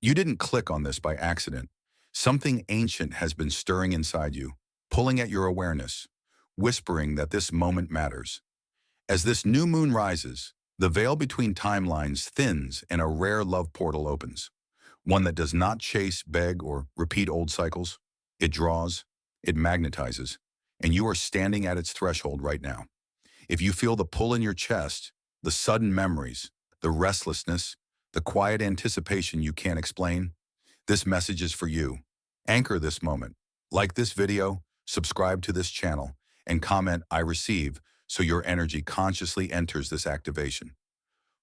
You didn't click on this by accident. Something ancient has been stirring inside you, pulling at your awareness, whispering that this moment matters. As this new moon rises, the veil between timelines thins and a rare love portal opens. One that does not chase, beg, or repeat old cycles. It draws, it magnetizes, and you are standing at its threshold right now. If you feel the pull in your chest, the sudden memories, the restlessness, the quiet anticipation you can't explain, this message is for you. Anchor this moment. Like this video, subscribe to this channel, and comment "I receive" so your energy consciously enters this activation.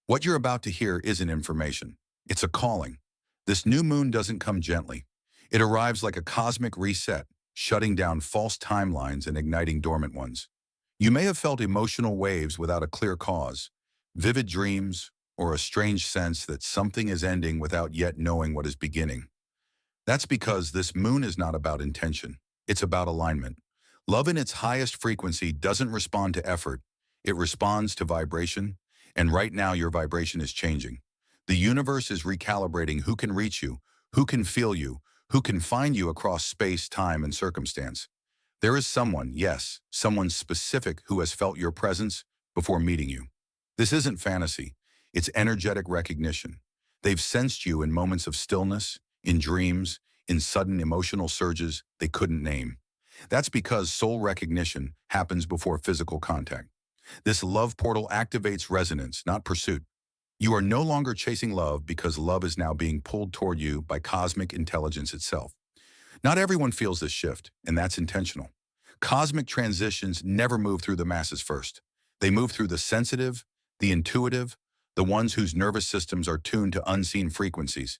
What you're about to hear isn't information. It's a calling. This new moon doesn't come gently. It arrives like a cosmic reset, shutting down false timelines and igniting dormant ones. You may have felt emotional waves without a clear cause, vivid dreams, or a strange sense that something is ending without yet knowing what is beginning. That's because this moon is not about intention. It's about alignment. Love in its highest frequency doesn't respond to effort. It responds to vibration. And right now your vibration is changing. The universe is recalibrating who can reach you, who can feel you, who can find you across space, time, and circumstance. There is someone, yes, someone specific who has felt your presence before meeting you. This isn't fantasy. It's energetic recognition. They've sensed you in moments of stillness, in dreams, in sudden emotional surges they couldn't name. That's because soul recognition happens before physical contact. This love portal activates resonance, not pursuit. You are no longer chasing love because love is now being pulled toward you by cosmic intelligence itself. Not everyone feels this shift, and that's intentional. Cosmic transitions never move through the masses first. They move through the sensitive, the intuitive, the ones whose nervous systems are tuned to unseen frequencies.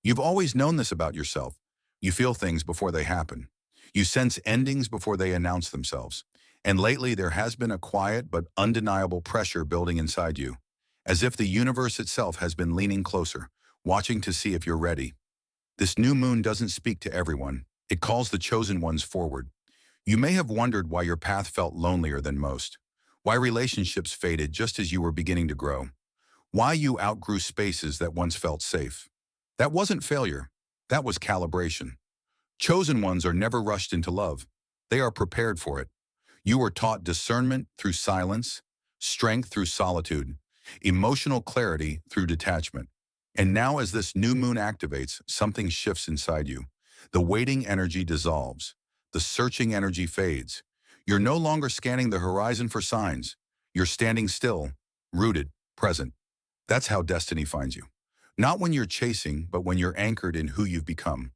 You've always known this about yourself. You feel things before they happen. You sense endings before they announce themselves. And lately there has been a quiet but undeniable pressure building inside you, as if the universe itself has been leaning closer, watching to see if you're ready. This new moon doesn't speak to everyone. It calls the chosen ones forward. You may have wondered why your path felt lonelier than most, why relationships faded just as you were beginning to grow, why you outgrew spaces that once felt safe. That wasn't failure. That was calibration. Chosen ones are never rushed into love. They are prepared for it. You were taught discernment through silence, strength through solitude, emotional clarity through detachment. And now as this new moon activates, something shifts inside you. The waiting energy dissolves. The searching energy fades. You're no longer scanning the horizon for signs. You're standing still, rooted, present. That's how destiny finds you. Not when you're chasing, but when you're anchored in who you've become.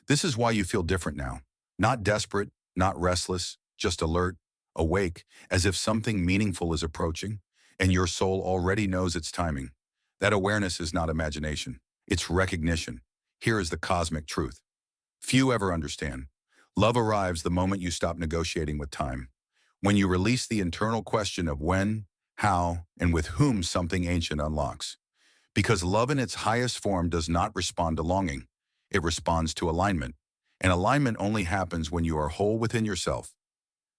This is why you feel different now. Not desperate, not restless, just alert, awake, as if something meaningful is approaching, and your soul already knows its timing. That awareness is not imagination. It's recognition. Here is the cosmic truth. Few ever understand. Love arrives the moment you stop negotiating with time. When you release the internal question of when, how, and with whom something ancient unlocks. Because love in its highest form does not respond to longing. It responds to alignment. And alignment only happens when you are whole within yourself.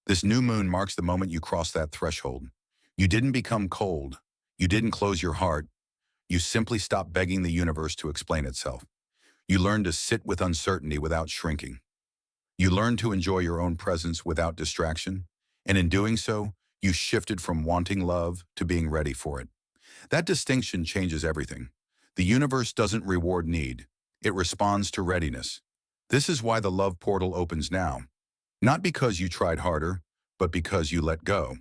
This new moon marks the moment you cross that threshold. You didn't become cold. You didn't close your heart. You simply stopped begging the universe to explain itself. You learned to sit with uncertainty without shrinking. You learned to enjoy your own presence without distraction. And in doing so, you shifted from wanting love to being ready for it. That distinction changes everything. The universe doesn't reward need. It responds to readiness. This is why the love portal opens now. Not because you tried harder, but because you let go.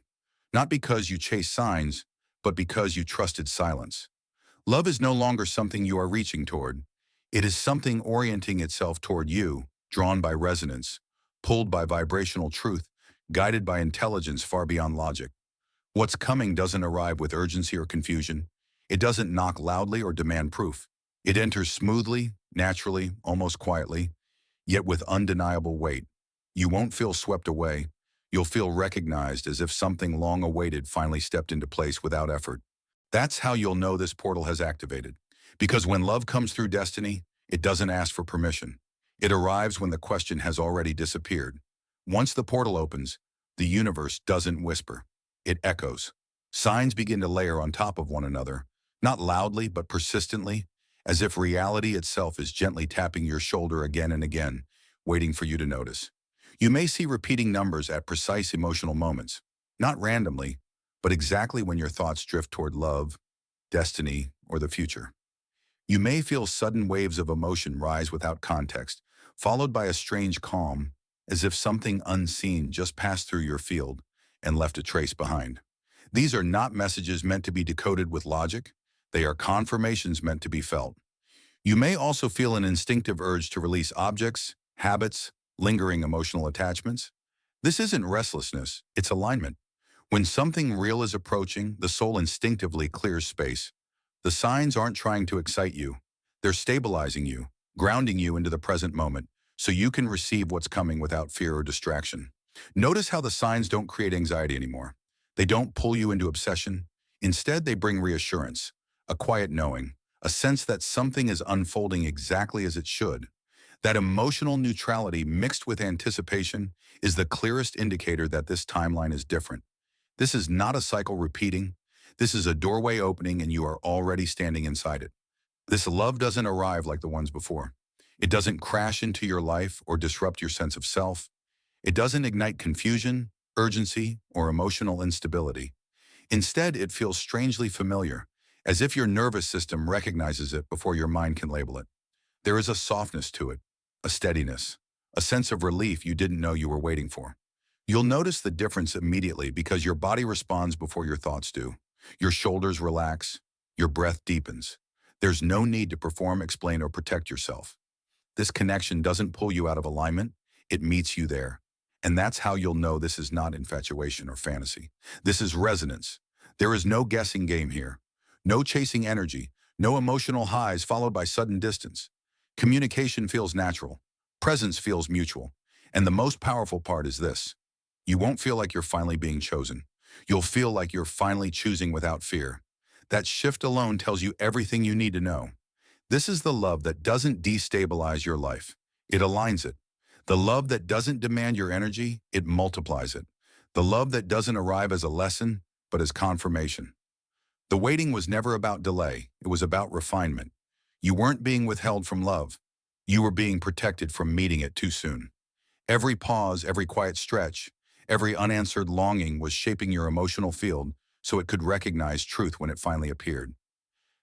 Not because you chased signs, but because you trusted silence. Love is no longer something you are reaching toward. It is something orienting itself toward you, drawn by resonance, pulled by vibrational truth, guided by intelligence far beyond logic. What's coming doesn't arrive with urgency or confusion. It doesn't knock loudly or demand proof. It enters smoothly, naturally, almost quietly, yet with undeniable weight. You won't feel swept away. You'll feel recognized, as if something long awaited finally stepped into place without effort. That's how you'll know this portal has activated. Because when love comes through destiny, it doesn't ask for permission. It arrives when the question has already disappeared. Once the portal opens, the universe doesn't whisper. It echoes. Signs begin to layer on top of one another, not loudly but persistently, as if reality itself is gently tapping your shoulder again and again, waiting for you to notice. You may see repeating numbers at precise emotional moments, not randomly, but exactly when your thoughts drift toward love, destiny, or the future. You may feel sudden waves of emotion rise without context, followed by a strange calm, as if something unseen just passed through your field and left a trace behind. These are not messages meant to be decoded with logic. They are confirmations meant to be felt. You may also feel an instinctive urge to release objects, habits, lingering emotional attachments. This isn't restlessness, it's alignment. When something real is approaching, the soul instinctively clears space. The signs aren't trying to excite you. They're stabilizing you, grounding you into the present moment, so you can receive what's coming without fear or distraction. Notice how the signs don't create anxiety anymore. They don't pull you into obsession. Instead, they bring reassurance, a quiet knowing, a sense that something is unfolding exactly as it should. That emotional neutrality mixed with anticipation is the clearest indicator that this timeline is different. This is not a cycle repeating. This is a doorway opening and you are already standing inside it. This love doesn't arrive like the ones before. It doesn't crash into your life or disrupt your sense of self. It doesn't ignite confusion, urgency, or emotional instability. Instead, it feels strangely familiar, as if your nervous system recognizes it before your mind can label it. There is a softness to it, a steadiness, a sense of relief you didn't know you were waiting for. You'll notice the difference immediately because your body responds before your thoughts do. Your shoulders relax, your breath deepens. There's no need to perform, explain, or protect yourself. This connection doesn't pull you out of alignment, it meets you there. And that's how you'll know this is not infatuation or fantasy. This is resonance. There is no guessing game here. No chasing energy, no emotional highs followed by sudden distance. Communication feels natural. Presence feels mutual. And the most powerful part is this. You won't feel like you're finally being chosen. You'll feel like you're finally choosing without fear. That shift alone tells you everything you need to know. This is the love that doesn't destabilize your life. It aligns it. The love that doesn't demand your energy, it multiplies it. The love that doesn't arrive as a lesson, but as confirmation. The waiting was never about delay. It was about refinement. You weren't being withheld from love. You were being protected from meeting it too soon. Every pause, every quiet stretch, every unanswered longing was shaping your emotional field so it could recognize truth when it finally appeared.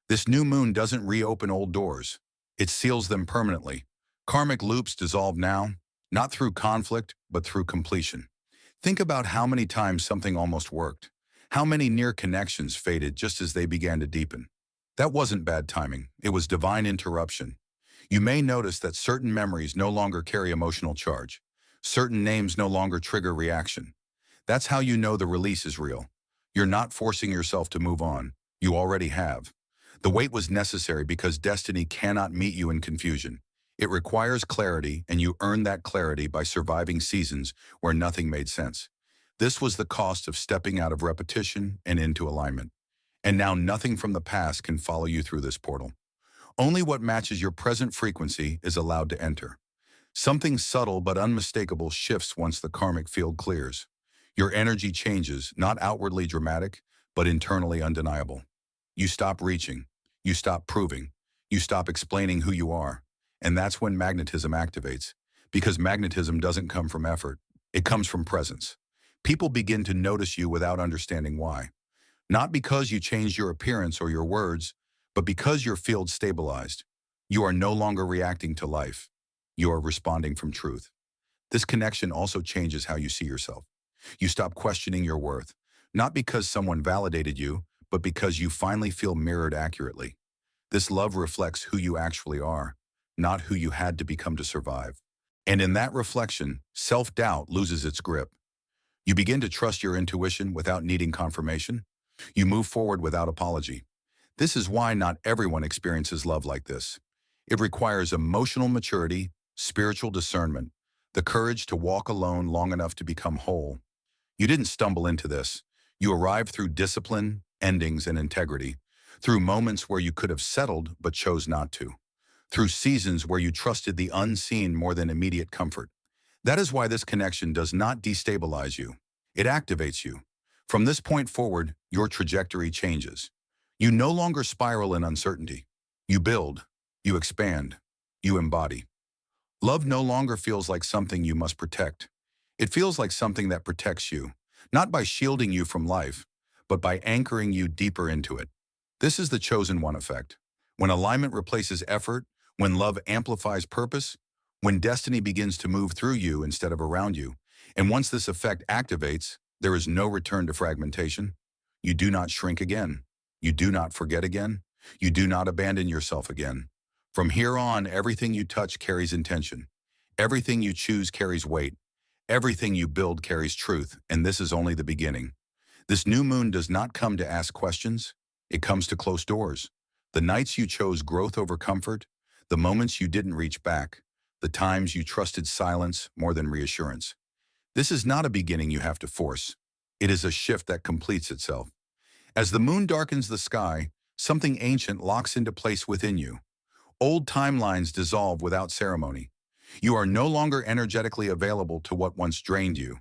This new moon doesn't reopen old doors. It seals them permanently. Karmic loops dissolve now, not through conflict, but through completion. Think about how many times something almost worked. How many near connections faded just as they began to deepen. That wasn't bad timing. It was divine interruption. You may notice that certain memories no longer carry emotional charge. Certain names no longer trigger reaction. That's how you know the release is real. You're not forcing yourself to move on. You already have. The wait was necessary because destiny cannot meet you in confusion. It requires clarity, and you earn that clarity by surviving seasons where nothing made sense. This was the cost of stepping out of repetition and into alignment. And now nothing from the past can follow you through this portal. Only what matches your present frequency is allowed to enter. Something subtle but unmistakable shifts once the karmic field clears. Your energy changes, not outwardly dramatic, but internally undeniable. You stop reaching. You stop proving. You stop explaining who you are. And that's when magnetism activates. Because magnetism doesn't come from effort. It comes from presence. People begin to notice you without understanding why. Not because you changed your appearance or your words, but because your field stabilized. You are no longer reacting to life. You are responding from truth. This connection also changes how you see yourself. You stop questioning your worth, not because someone validated you, but because you finally feel mirrored accurately. This love reflects who you actually are, not who you had to become to survive. And in that reflection, self-doubt loses its grip. You begin to trust your intuition without needing confirmation. You move forward without apology. This is why not everyone experiences love like this. It requires emotional maturity, spiritual discernment, the courage to walk alone long enough to become whole. You didn't stumble into this. You arrived through discipline, endings, and integrity, through moments where you could have settled but chose not to, through seasons where you trusted the unseen more than immediate comfort. That is why this connection does not destabilize you. It activates you. From this point forward, your trajectory changes. You no longer spiral in uncertainty. You build, You expand. You embody. Love no longer feels like something you must protect. It feels like something that protects you, not by shielding you from life, but by anchoring you deeper into it. This is the chosen one effect. When alignment replaces effort, when love amplifies purpose, when destiny begins to move through you instead of around you, and once this effect activates, there is no return to fragmentation. You do not shrink again. You do not forget again. You do not abandon yourself again. From here on, everything you touch carries intention. Everything you choose carries weight. Everything you build carries truth, and this is only the beginning. This new moon does not come to ask questions. It comes to close doors. The nights you chose growth over comfort, the moments you didn't reach back, the times you trusted silence more than reassurance. This is not a beginning you have to force. It is a shift that completes itself. As the moon darkens the sky, something ancient locks into place within you. Old timelines dissolve without ceremony. You are no longer energetically available to what once drained you.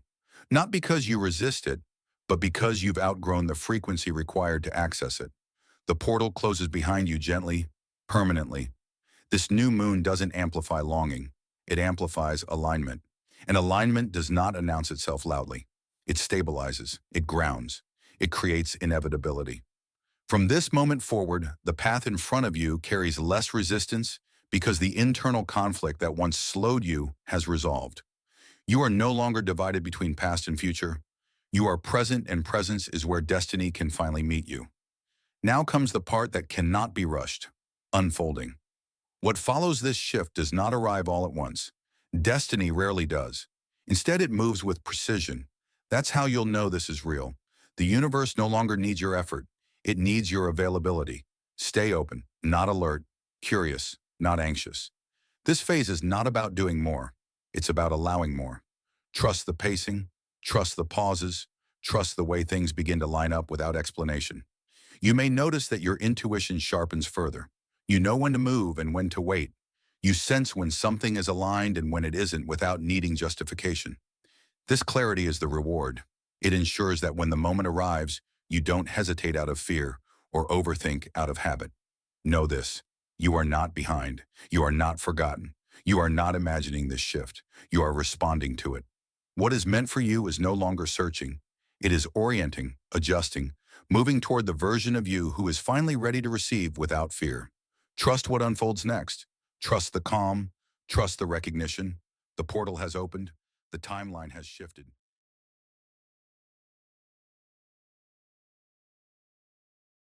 Not because you resist it, but because you've outgrown the frequency required to access it. The portal closes behind you gently, permanently. This new moon doesn't amplify longing. It amplifies alignment. And alignment does not announce itself loudly. It stabilizes. It grounds. It creates inevitability. From this moment forward, the path in front of you carries less resistance because the internal conflict that once slowed you has resolved. You are no longer divided between past and future. You are present, and presence is where destiny can finally meet you. Now comes the part that cannot be rushed: unfolding. What follows this shift does not arrive all at once. Destiny rarely does. Instead, it moves with precision. That's how you'll know this is real. The universe no longer needs your effort. It needs your availability. Stay open, not alert, curious, not anxious. This phase is not about doing more. It's about allowing more. Trust the pacing, trust the pauses, trust the way things begin to line up without explanation. You may notice that your intuition sharpens further. You know when to move and when to wait. You sense when something is aligned and when it isn't without needing justification. This clarity is the reward. It ensures that when the moment arrives, you don't hesitate out of fear or overthink out of habit. Know this: you are not behind. You are not forgotten. You are not imagining this shift. You are responding to it. What is meant for you is no longer searching. It is orienting, adjusting, moving toward the version of you who is finally ready to receive without fear. Trust what unfolds next. Trust the calm. Trust the recognition. The portal has opened. The timeline has shifted.